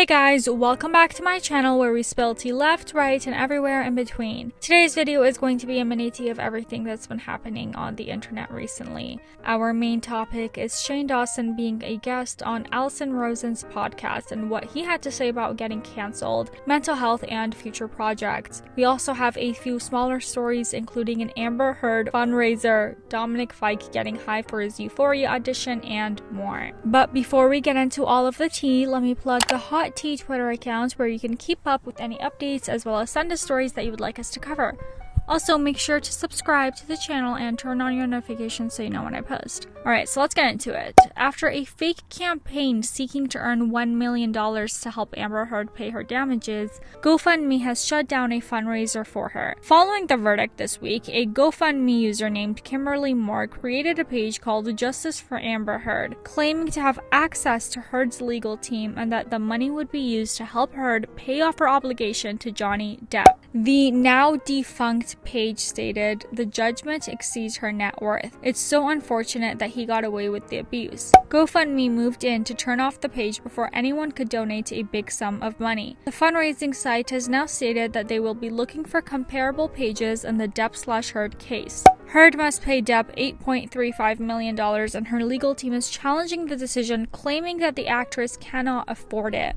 Hey guys, welcome back to my channel where we spill tea left, right, and everywhere in between. Today's video is going to be a mini tea of everything that's been happening on the internet recently. Our main topic is Shane Dawson being a guest on Alison Rosen'S podcast and what he had to say about getting cancelled, mental health, and future projects. We also have a few smaller stories including an Amber Heard fundraiser, Dominik Fike getting high for his Euphoria audition, and more. But before we get into all of the tea, let me plug the Hot Tea Twitter account where you can keep up with any updates as well as send us stories that you would like us to cover. Also, make sure to subscribe to the channel and turn on your notifications so you know when I post. Alright, so let's get into it. After a fake campaign seeking to earn $1 million to help Amber Heard pay her damages, GoFundMe has shut down a fundraiser for her. Following the verdict this week, a GoFundMe user named Kimberly Moore created a page called Justice for Amber Heard, claiming to have access to Heard's legal team and that the money would be used to help Heard pay off her obligation to Johnny Depp. The now defunct page stated, "The judgment exceeds her net worth. It's so unfortunate that he got away with the abuse." GoFundMe moved in to turn off the page before anyone could donate a big sum of money. The fundraising site has now stated that they will be looking for comparable pages in the Depp/Heard case. Heard must pay Depp $8.35 million and her legal team is challenging the decision, claiming that the actress cannot afford it.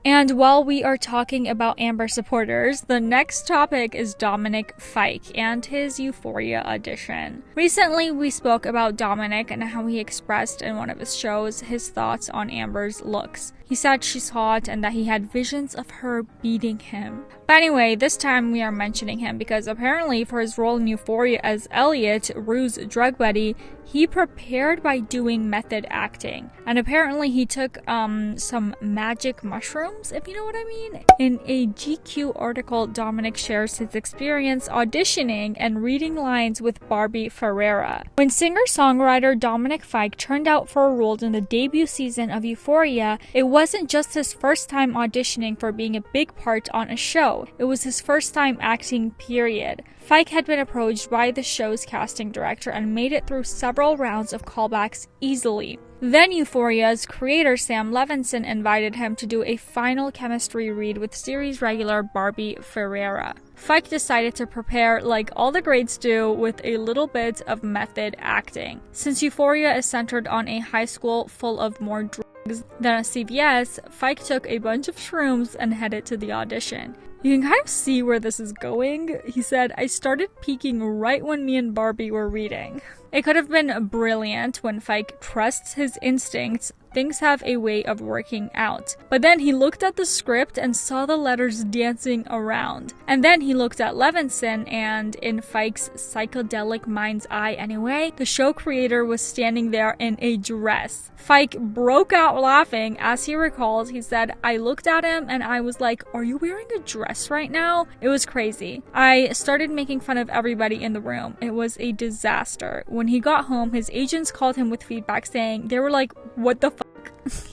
And while we are talking about Amber supporters, the next topic is Dominik Fike and his Euphoria audition. Recently, we spoke about Dominik and how he expressed in one of his shows his thoughts on Amber's looks. He said she's hot and that he had visions of her beating him. But anyway, this time we are mentioning him because apparently for his role in Euphoria as Elliot, Rue's drug buddy, he prepared by doing method acting. And apparently he took some magic mushrooms, if you know what I mean. In a GQ article, Dominik shares his experience auditioning and reading lines with Barbie Ferreira. When singer-songwriter Dominik Fike turned out for a role in the debut season of Euphoria, it wasn't just his first time auditioning for being a big part on a show, it was his first time acting, period. Fike had been approached by the show's casting director and made it through several rounds of callbacks easily. Then Euphoria's creator Sam Levinson invited him to do a final chemistry read with series regular Barbie Ferreira. Fike decided to prepare like all the greats do with a little bit of method acting. Since Euphoria is centered on a high school full of more drugs than a CVS, Fike took a bunch of shrooms and headed to the audition. You can kind of see where this is going. He said, "I started peeking right when me and Barbie were reading." It could have been brilliant when Fike trusts his instincts. Things have a way of working out. But then he looked at the script and saw the letters dancing around. And then he looked at Levinson and, in Fike's psychedelic mind's eye anyway, the show creator was standing there in a dress. Fike broke out laughing. As he recalls, he said, "I looked at him and I was like, are you wearing a dress right now?" It was crazy. I started making fun of everybody in the room. It was a disaster. When he got home, his agents called him with feedback saying, they were like, "What the fuck?"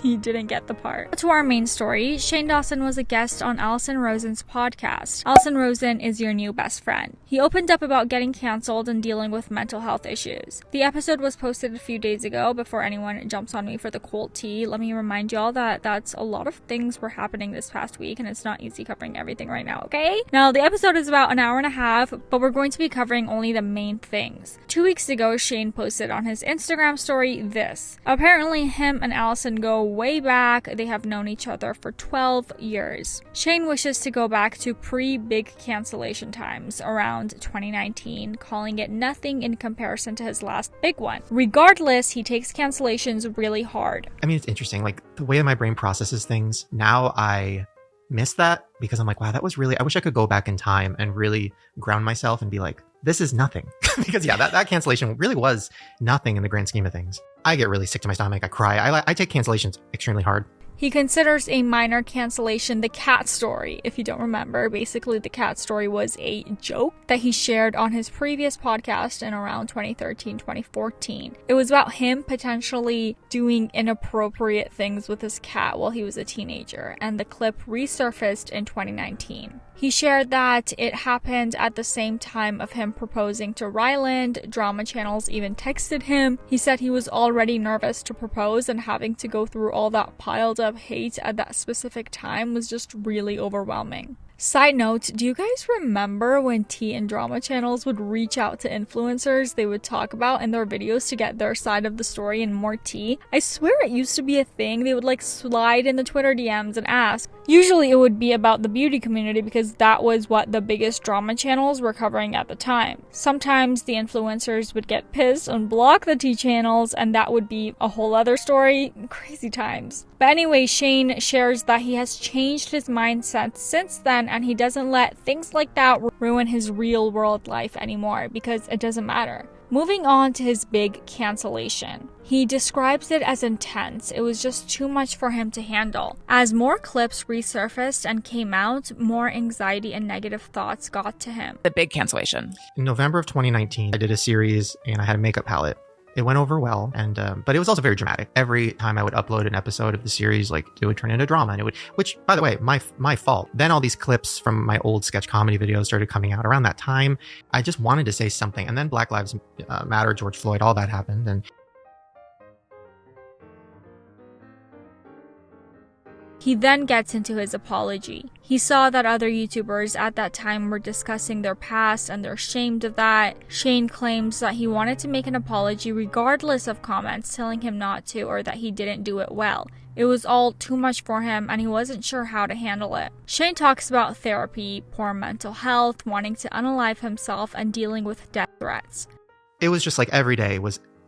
He didn't get the part. To our main story, Shane Dawson was a guest on Alison Rosen'S podcast. Alison Rosen is your new best friend. He opened up about getting cancelled and dealing with mental health issues. The episode was posted a few days ago. Before anyone jumps on me for the cold tea, let me remind y'all that that's a lot of things were happening this past week and it's not easy covering everything right now, okay? Now, the episode is about an hour and a half, but we're going to be covering only the main things. 2 weeks ago, Shane posted on his Instagram story this. Apparently, him and Alison go way back. They have known each other for 12 years. Shane wishes to go back to pre-big cancellation times around 2019, calling it nothing in comparison to his last big one. Regardless, he takes cancellations really hard. I mean, it's interesting, like the way that my brain processes things. Now I miss that because I'm like, wow, that was really, I wish I could go back in time and really ground myself and be like, this is nothing. Because yeah, that cancellation really was nothing in the grand scheme of things. I get really sick to my stomach. I cry. I take cancellations extremely hard. He considers a minor cancellation the cat story. If you don't remember, basically the cat story was a joke that he shared on his previous podcast in around 2013-2014. It was about him potentially doing inappropriate things with his cat while he was a teenager, and the clip resurfaced in 2019. He shared that it happened at the same time of him proposing to Ryland. Drama channels even texted him. He said he was already nervous to propose, and having to go through all that piled up hate at that specific time was just really overwhelming. Side note, do you guys remember when tea and drama channels would reach out to influencers they would talk about in their videos to get their side of the story and more tea? I swear it used to be a thing. They would like slide in the Twitter DMs and ask. Usually it would be about the beauty community because that was what the biggest drama channels were covering at the time. Sometimes the influencers would get pissed and block the tea channels, and that would be a whole other story. Crazy times. But anyway, Shane shares that he has changed his mindset since then, and he doesn't let things like that ruin his real world life anymore because it doesn't matter. Moving on to his big cancellation. He describes it as intense. It was just too much for him to handle. As more clips resurfaced and came out, more anxiety and negative thoughts got to him. The big cancellation. In November of 2019, I did a series and I had a makeup palette. It went over well, and but it was also very dramatic. Every time I would upload an episode of the series, like it would turn into drama, and it would, which by the way, my fault. Then all these clips from my old sketch comedy videos started coming out around that time. I just wanted to say something, and then Black Lives Matter, George Floyd, all that happened, and he then gets into his apology. He saw that other YouTubers at that time were discussing their past and they're ashamed of that. Shane claims that he wanted to make an apology regardless of comments telling him not to or that he didn't do it well. It was all too much for him and he wasn't sure how to handle it. Shane talks about therapy, poor mental health, wanting to unalive himself, and dealing with death threats. It was just like every day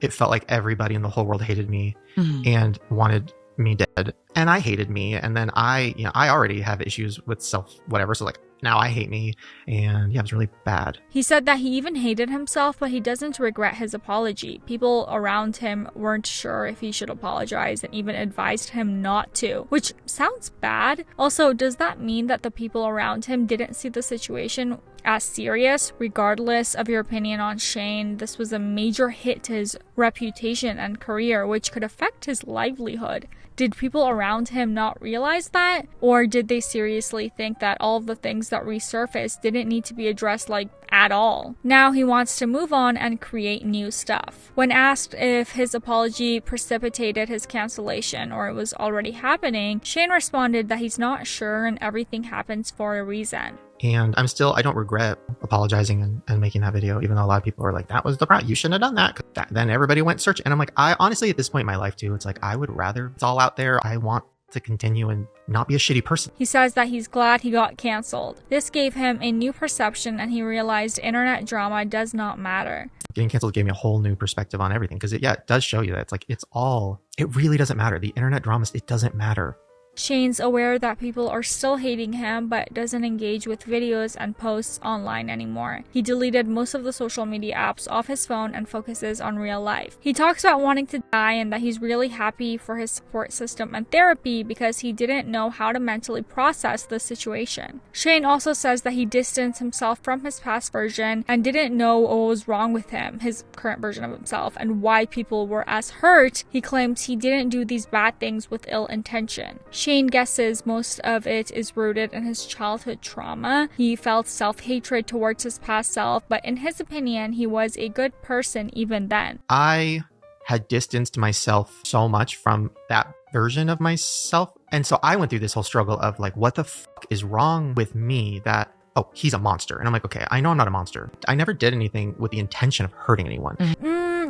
it felt like everybody in the whole world hated me and wanted me dead, and I hated me, and then I already have issues with self whatever, so like now I hate me, and yeah, it was really bad. He said that he even hated himself, but he doesn't regret his apology. People around him weren't sure if he should apologize and even advised him not to, which sounds bad. Also, does that mean that the people around him didn't see the situation as serious? Regardless of your opinion on Shane, this was a major hit to his reputation and career, which could affect his livelihood. Did people around him not realize that? Or did they seriously think that all of the things that resurfaced didn't need to be addressed like at all? Now he wants to move on and create new stuff. When asked if his apology precipitated his cancellation or it was already happening, Shane responded that he's not sure and everything happens for a reason. And I don't regret apologizing and making that video, even though a lot of people are like, that was the problem, you shouldn't have done that. 'Cause then everybody went searching. And I'm like, I honestly, at this point in my life too, it's like, I would rather it's all out there. I want to continue and not be a shitty person. He says that he's glad he got canceled. This gave him a new perception and he realized internet drama does not matter. Getting canceled gave me a whole new perspective on everything, because it does show you that it's like, it really doesn't matter. The internet dramas, it doesn't matter. Shane's aware that people are still hating him, but doesn't engage with videos and posts online anymore. He deleted most of the social media apps off his phone and focuses on real life. He talks about wanting to die and that he's really happy for his support system and therapy because he didn't know how to mentally process the situation. Shane also says that he distanced himself from his past version and didn't know what was wrong with him, his current version of himself, and why people were as hurt. He claims he didn't do these bad things with ill intention. Shane guesses most of it is rooted in his childhood trauma. He felt self-hatred towards his past self, but in his opinion, he was a good person even then. I had distanced myself so much from that version of myself. And so I went through this whole struggle of like, what the fuck is wrong with me that, oh, he's a monster. And I'm like, okay, I know I'm not a monster. I never did anything with the intention of hurting anyone.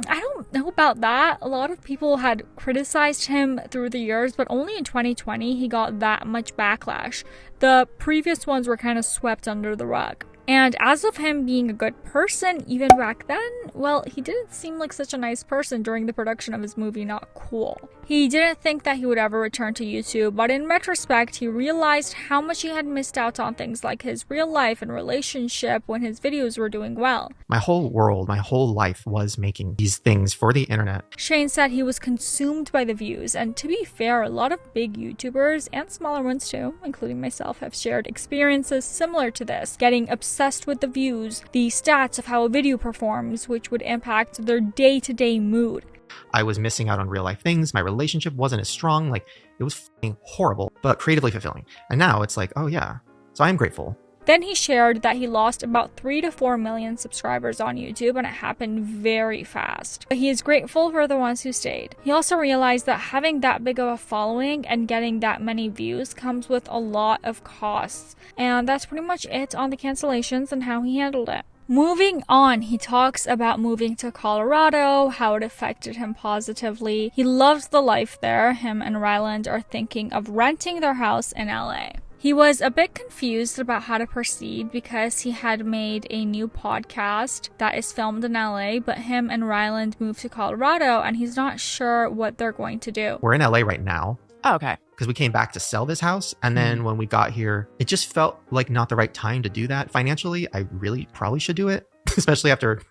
I don't know about that. A lot of people had criticized him through the years, but only in 2020 he got that much backlash. The previous ones were kind of swept under the rug. And as of him being a good person, even back then, well, he didn't seem like such a nice person during the production of his movie Not Cool. He didn't think that he would ever return to YouTube, but in retrospect, he realized how much he had missed out on things like his real life and relationship when his videos were doing well. My whole world, my whole life was making these things for the internet. Shane said he was consumed by the views, and to be fair, a lot of big YouTubers, and smaller ones too, including myself, have shared experiences similar to this, getting obsessed with the views, the stats of how a video performs, which would impact their day-to-day mood. I was missing out on real life things. My relationship wasn't as strong. Like, it was fucking horrible, but creatively fulfilling. And now it's like, oh yeah. So I am grateful Then he shared that he lost about 3 to 4 million subscribers on YouTube, and it happened very fast. But he is grateful for the ones who stayed. He also realized that having that big of a following and getting that many views comes with a lot of costs. And that's pretty much it on the cancellations and how he handled it. Moving on, he talks about moving to Colorado, how it affected him positively. He loves the life there. Him and Ryland are thinking of renting their house in LA. He was a bit confused about how to proceed because he had made a new podcast that is filmed in LA, but him and Ryland moved to Colorado and he's not sure what they're going to do. We're in LA right now. Oh, okay. Because we came back to sell this house. And then when we got here, it just felt like not the right time to do that. Financially, I really probably should do it, especially after,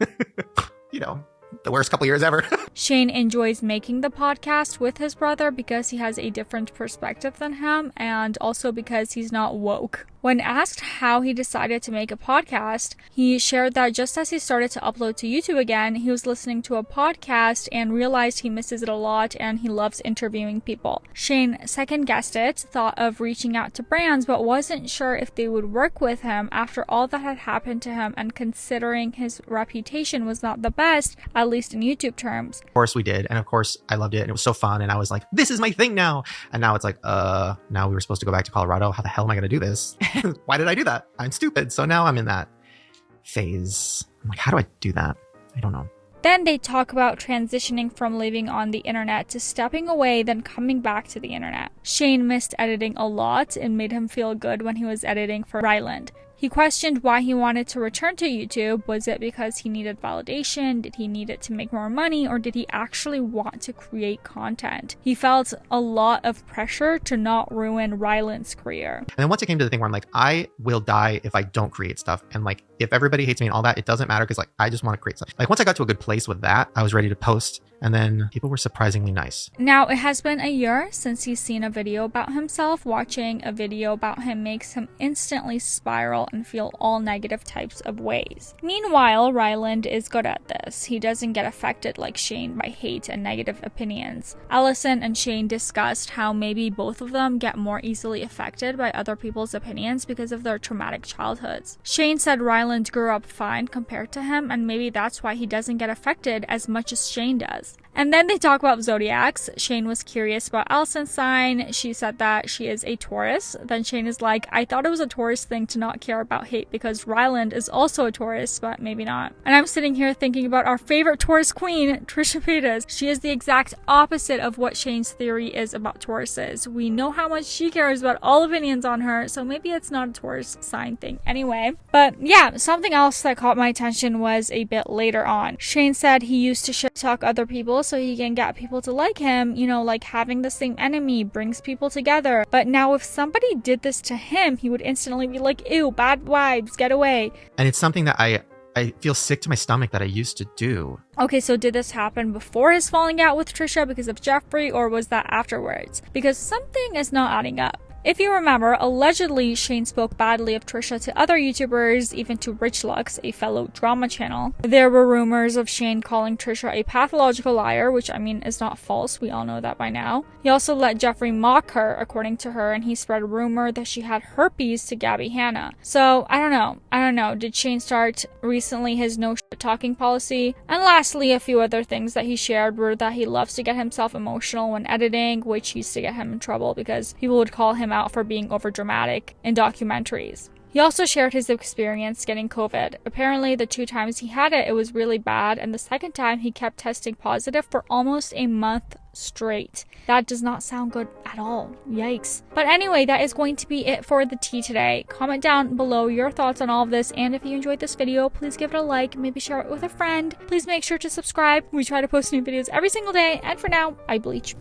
the worst couple years ever. Shane enjoys making the podcast with his brother because he has a different perspective than him, and also because he's not woke. When asked how he decided to make a podcast, he shared that just as he started to upload to YouTube again, he was listening to a podcast and realized he misses it a lot and he loves interviewing people. Shane second-guessed it, thought of reaching out to brands, but wasn't sure if they would work with him after all that had happened to him and considering his reputation was not the best, at least in YouTube terms. Of course we did. And of course I loved it. And it was so fun. And I was like, this is my thing now. And now it's like, now we were supposed to go back to Colorado. How the hell am I going to do this? Why did I do that? I'm stupid. So now I'm in that phase. I'm like, how do I do that? I don't know. Then they talk about transitioning from living on the internet to stepping away, then coming back to the internet. Shane missed editing a lot and made him feel good when he was editing for Ryland. He questioned why he wanted to return to YouTube. Was it because he needed validation? Did he need it to make more money? Or did he actually want to create content? He felt a lot of pressure to not ruin Ryland's career. And then once it came to the thing where I'm like, I will die if I don't create stuff. And like, if everybody hates me and all that, it doesn't matter because like, I just want to create stuff. Like once I got to a good place with that, I was ready to post. And then people were surprisingly nice. Now, it has been a year since he's seen a video about himself. Watching a video about him makes him instantly spiral and feel all negative types of ways. Meanwhile, Ryland is good at this. He doesn't get affected like Shane by hate and negative opinions. Alison and Shane discussed how maybe both of them get more easily affected by other people's opinions because of their traumatic childhoods. Shane said Ryland grew up fine compared to him, and maybe that's why he doesn't get affected as much as Shane does. And then they talk about zodiacs. Shane was curious about Alison's sign. She said that she is a Taurus. Then Shane is like, I thought it was a Taurus thing to not care about hate because Ryland is also a Taurus, but maybe not. And I'm sitting here thinking about our favorite Taurus queen, Trisha Paytas. She is the exact opposite of what Shane's theory is about Tauruses. We know how much she cares about all opinions on her, so maybe it's not a Taurus sign thing anyway. But yeah, something else that caught my attention was a bit later on. Shane said he used to shit talk other people so he can get people to like him, like having the same enemy brings people together. But now if somebody did this to him, he would instantly be like, ew, bad vibes, get away. And it's something that I feel sick to my stomach that I used to do. Okay, so did this happen before his falling out with Trisha because of Jeffrey, or was that afterwards? Because something is not adding up. If you remember, allegedly Shane spoke badly of Trisha to other YouTubers, even to Rich Lux, a fellow drama channel. There were rumors of Shane calling Trisha a pathological liar, which is not false, we all know that by now. He also let Jeffrey mock her, according to her, and he spread a rumor that she had herpes to Gabby Hanna. So, I don't know, did Shane start recently his no shit talking policy? And lastly, a few other things that he shared were that he loves to get himself emotional when editing, which used to get him in trouble because people would call him out for being overdramatic in documentaries. He also shared his experience getting COVID. Apparently, the 2 times he had it, it was really bad, and the second time he kept testing positive for almost a month straight. That does not sound good at all. Yikes. But anyway, that is going to be it for the tea today. Comment down below your thoughts on all of this, and if you enjoyed this video, please give it a like, maybe share it with a friend. Please make sure to subscribe. We try to post new videos every single day, and for now, I bleach.